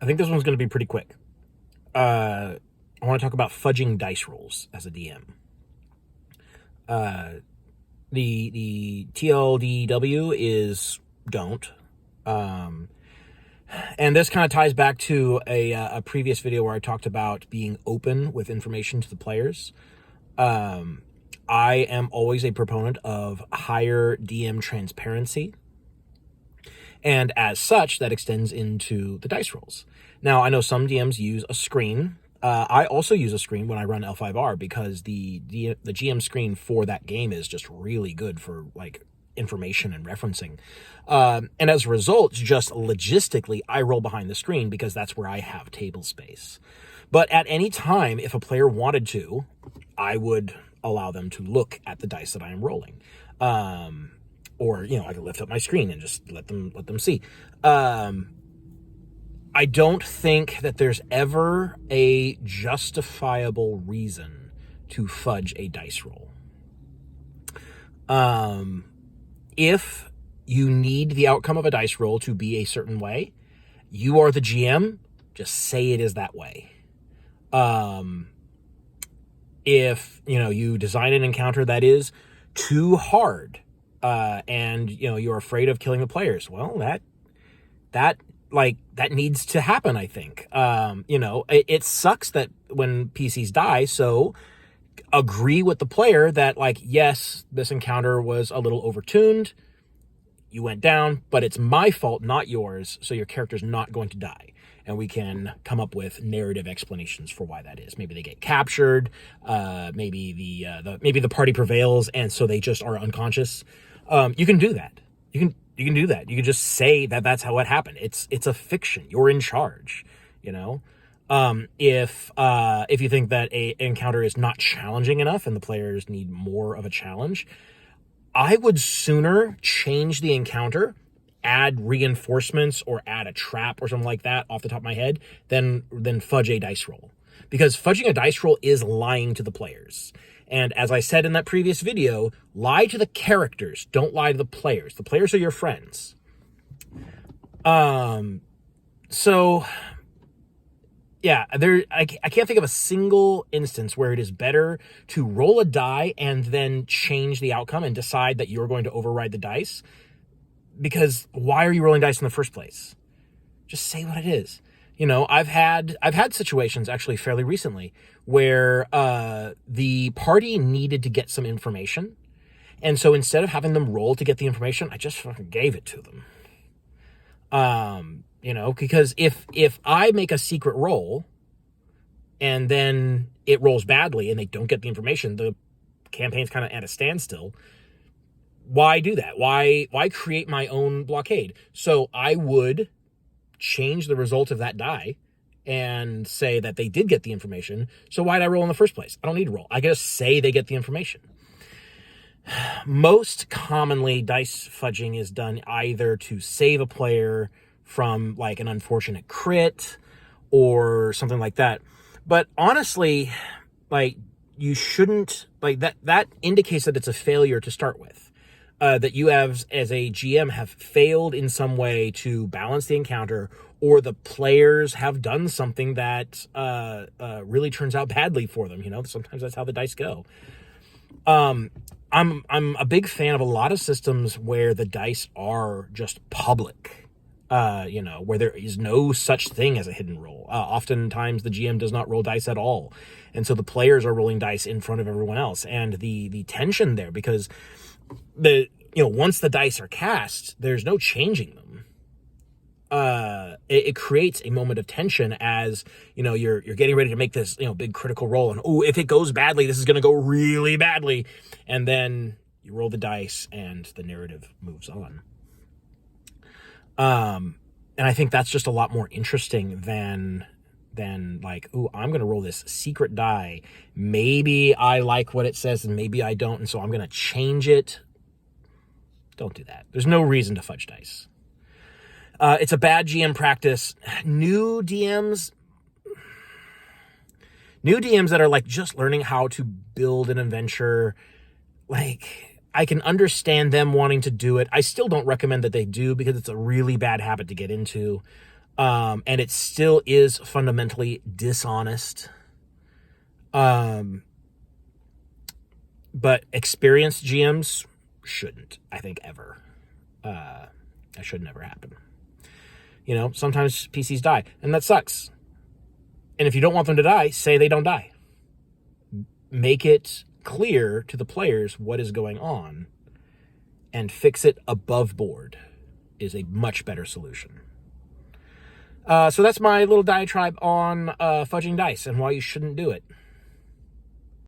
I think this one's going to be pretty quick. I want to talk about fudging dice rolls as a DM. The TLDW is don't. Um, and this kind of ties back to a previous video where I talked about being open with information to the players. I am always a proponent of higher DM transparency. And as such, that extends into the dice rolls. Now, I know some DMs use a screen. I also use a screen when I run L5R because the GM screen for that game is just really good for like information and referencing. And as a result, just logistically, I roll behind the screen because that's where I have table space. But at any time, if a player wanted to, I would allow them to look at the dice that I am rolling. Or, I could lift up my screen and just let them see. I don't think that there's ever a justifiable reason to fudge a dice roll. If you need the outcome of a dice roll to be a certain way, you are the GM, just say it is that way. If, you design an encounter that is too hard, and, you're afraid of killing the players, well, that needs to happen, I think. It sucks that when PCs die, so agree with the player that, yes, this encounter was a little overtuned, you went down, but it's my fault, not yours, so your character's not going to die. And we can come up with narrative explanations for why that is. Maybe they get captured, maybe the party prevails, and so they just are unconscious. You can do that. You can do that. You can just say that that's how it happened. It's a fiction. You're in charge, If you think that a encounter is not challenging enough and the players need more of a challenge, I would sooner change the encounter, add reinforcements or add a trap or something like that off the top of my head than fudge a dice roll. Because fudging a dice roll is lying to the players. And as I said in that previous video, lie to the characters, don't lie to the players. The players are your friends. So yeah, I can't think of a single instance where it is better to roll a die and then change the outcome and decide that you're going to override the dice. Because why are you rolling dice in the first place? Just say what it is. I've had situations actually fairly recently where the party needed to get some information. And so instead of having them roll to get the information, I just fucking gave it to them. Because if I make a secret roll and then it rolls badly and they don't get the information, the campaign's kind of at a standstill. Why do that? Why create my own blockade? So I would change the result of that die and say that they did get the information. So why did I roll in the first place? I don't need to roll. I can just say they get the information. Most commonly, dice fudging is done either to save a player from an unfortunate crit or something like that. But honestly, you shouldn't, that indicates that it's a failure to start with. That you have, as a GM, have failed in some way to balance the encounter, or the players have done something that really turns out badly for them. Sometimes that's how the dice go. I'm a big fan of a lot of systems where the dice are just public. Where there is no such thing as a hidden roll. Oftentimes the GM does not roll dice at all. And so the players are rolling dice in front of everyone else. And the tension there, because once the dice are cast, there's no changing them. It creates a moment of tension as, you're getting ready to make this, big critical roll. And, if it goes badly, this is going to go really badly. And then you roll the dice and the narrative moves on. And I think that's just a lot more interesting than I'm going to roll this secret die. Maybe I like what it says and maybe I don't, and so I'm going to change it. Don't do that. There's no reason to fudge dice. It's a bad GM practice. New DMs that are just learning how to build an adventure, I can understand them wanting to do it. I still don't recommend that they do because it's a really bad habit to get into. And it still is fundamentally dishonest. But experienced GMs shouldn't, I think, ever. That should never happen. Sometimes PCs die, and that sucks. And if you don't want them to die, say they don't die. Make it clear to the players what is going on, and fix it above board is a much better solution. So that's my little diatribe on fudging dice and why you shouldn't do it.